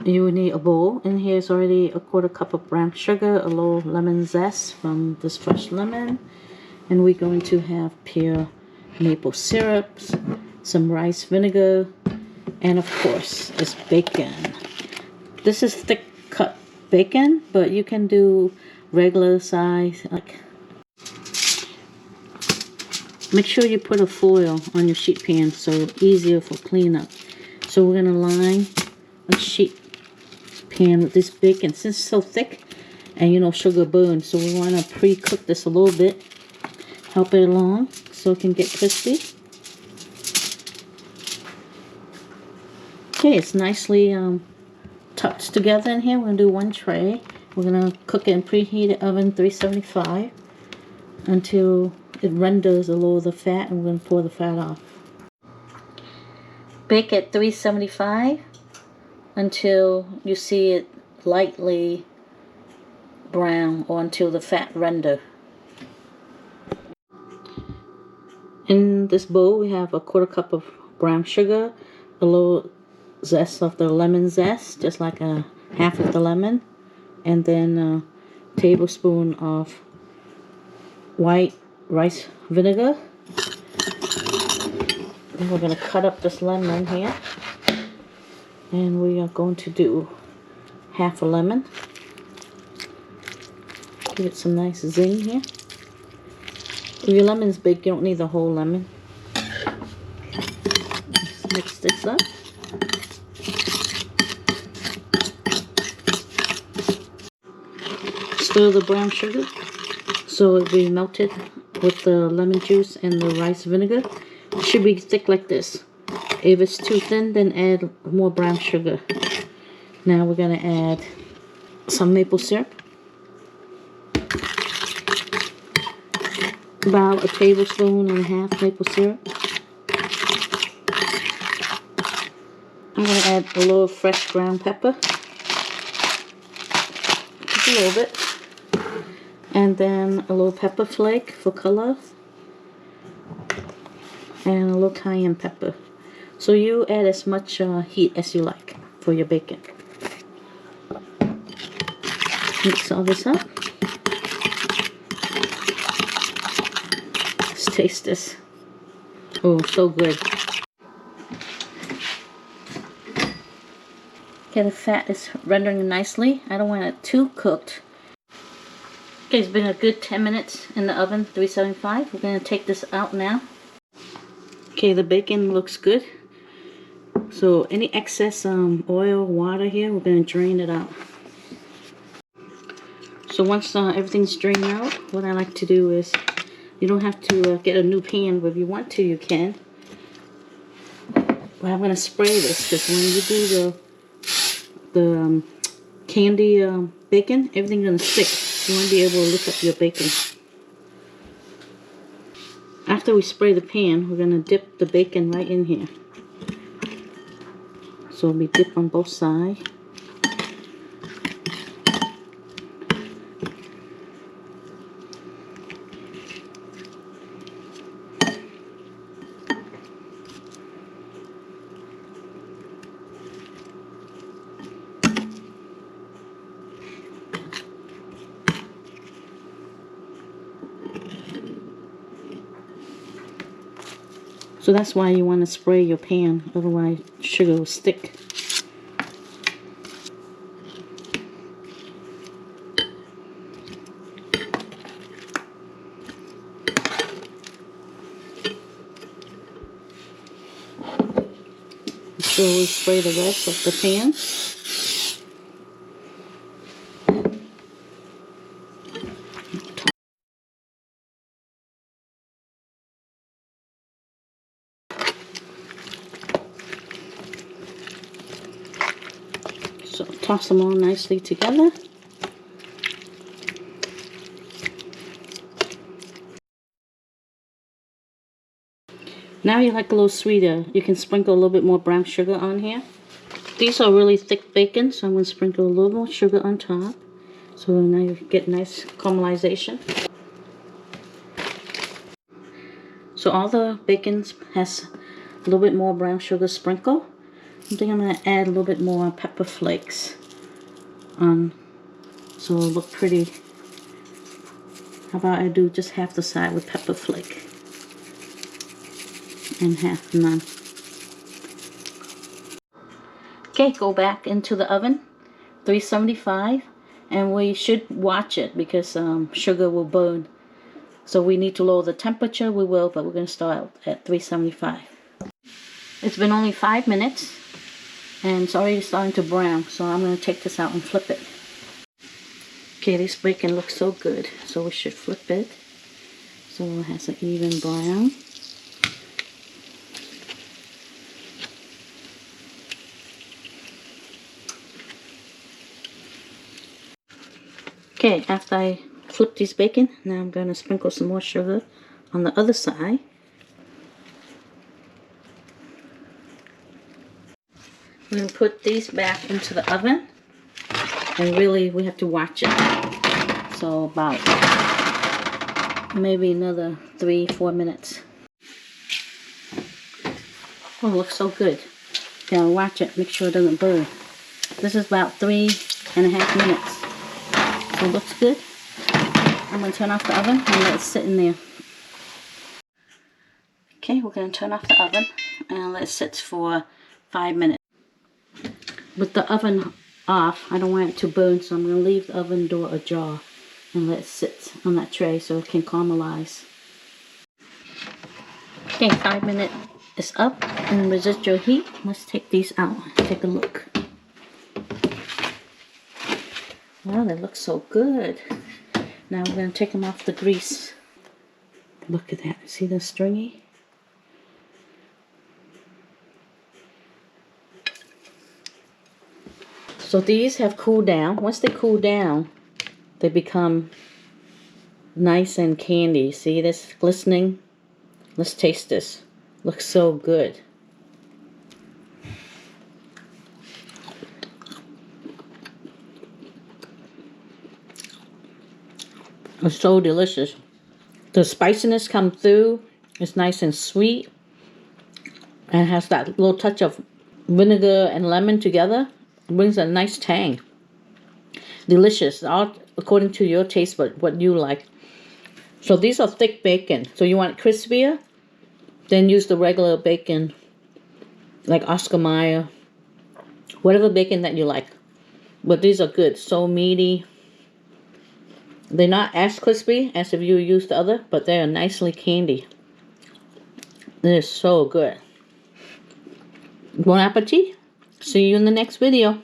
You will need a bowl, and here's already a 1/4 cup of brown sugar, a little lemon zest from this fresh lemon, and we're going to have pure maple syrups, some rice vinegar, and of course it's bacon. This is thick cut bacon, but you can do regular size. Make sure you put a foil on your sheet pan so it's easier for cleanup. So we're gonna line a sheet pan with this bacon. Since it's so thick, and you know sugar burns, so we want to pre-cook this a little bit, help it along so it can get crispy. Okay, it's nicely tucked together in here. We're gonna do 1 tray. We're gonna cook it in preheated oven 375 until it renders a little of the fat, and we're gonna pour the fat off. Bake at 375 until you see it lightly brown, or until the fat render. In this bowl we have a 1/4 cup of brown sugar, a little zest of the lemon zest, just like a half of the lemon, and then a tablespoon of white rice vinegar. Then we're going to cut up this lemon here, and we are going to do half a lemon. Give it some nice zing here. If your lemon's big, you don't need the whole lemon. Just mix this up. Stir the brown sugar so it'll be melted with the lemon juice and the rice vinegar. It should be thick like this. If it's too thin, then add more brown sugar. Now we're going to add some maple syrup. About a tablespoon and a half maple syrup. I'm going to add a little fresh ground pepper. Just a little bit. And then a little pepper flake for color. And a little cayenne pepper. So you add as much heat as you like for your bacon. Mix all this up. Let's taste this. Oh, so good. Okay, the fat is rendering nicely. I don't want it too cooked. Okay, it's been a good 10 minutes in the oven, 375. We're going to take this out now. Okay, the bacon looks good. So any excess oil, water here, we're going to drain it out. So once everything's drained out, what I like to do is, you don't have to get a new pan, but if you want to, you can. But I'm going to spray this, because when you do the candy bacon, everything's going to stick. You want to be able to lift up your bacon. After we spray the pan, we're going to dip the bacon right in here. So we dip on both sides. So that's why you want to spray your pan, otherwise sugar will stick. So we spray the rest of the pan. So toss them all nicely together. Now you like a little sweeter, you can sprinkle a little bit more brown sugar on here. These are really thick bacon, so I'm going to sprinkle a little more sugar on top. So now you get nice caramelization. So all the bacon has a little bit more brown sugar sprinkle. I think I'm going to add a little bit more pepper flakes on, so it'll look pretty. How about I do just half the side with pepper flake and half none. Okay, go back into the oven, 375, and we should watch it because sugar will burn. So we need to lower the temperature, we will, but we're going to start at 375. It's been only 5 minutes, and it's already starting to brown, so I'm going to take this out and flip it. Okay, this bacon looks so good, so we should flip it so it has an even brown. Okay, after I flip this bacon, now I'm going to sprinkle some more sugar on the other side. We're going to put these back into the oven, and really we have to watch it. So about maybe another 3-4 minutes. Oh, it looks so good. Gotta watch it, make sure it doesn't burn. This is about 3.5 minutes. So it looks good. I'm going to turn off the oven and let it sit in there. Okay, we're going to turn off the oven and let it sit for 5 minutes. With the oven off, I don't want it to burn, so I'm going to leave the oven door ajar and let it sit on that tray so it can caramelize. Okay, 5 minutes is up and resist your heat. Let's take these out. Take a look. Wow, they look so good. Now we're going to take them off the grease. Look at that. See the stringy? So these have cooled down. Once they cool down, they become nice and candy. See this glistening? Let's taste this. Looks so good. It's so delicious. The spiciness comes through. It's nice and sweet. And it has that little touch of vinegar and lemon together. It brings a nice tang. Delicious. All according to your taste, but what you like. So these are thick bacon. So you want it crispier? Then use the regular bacon, like Oscar Mayer. Whatever bacon that you like. But these are good. So meaty. They're not as crispy as if you use the other, but they are nicely candy. They're so good. Bon appetit. See you in the next video.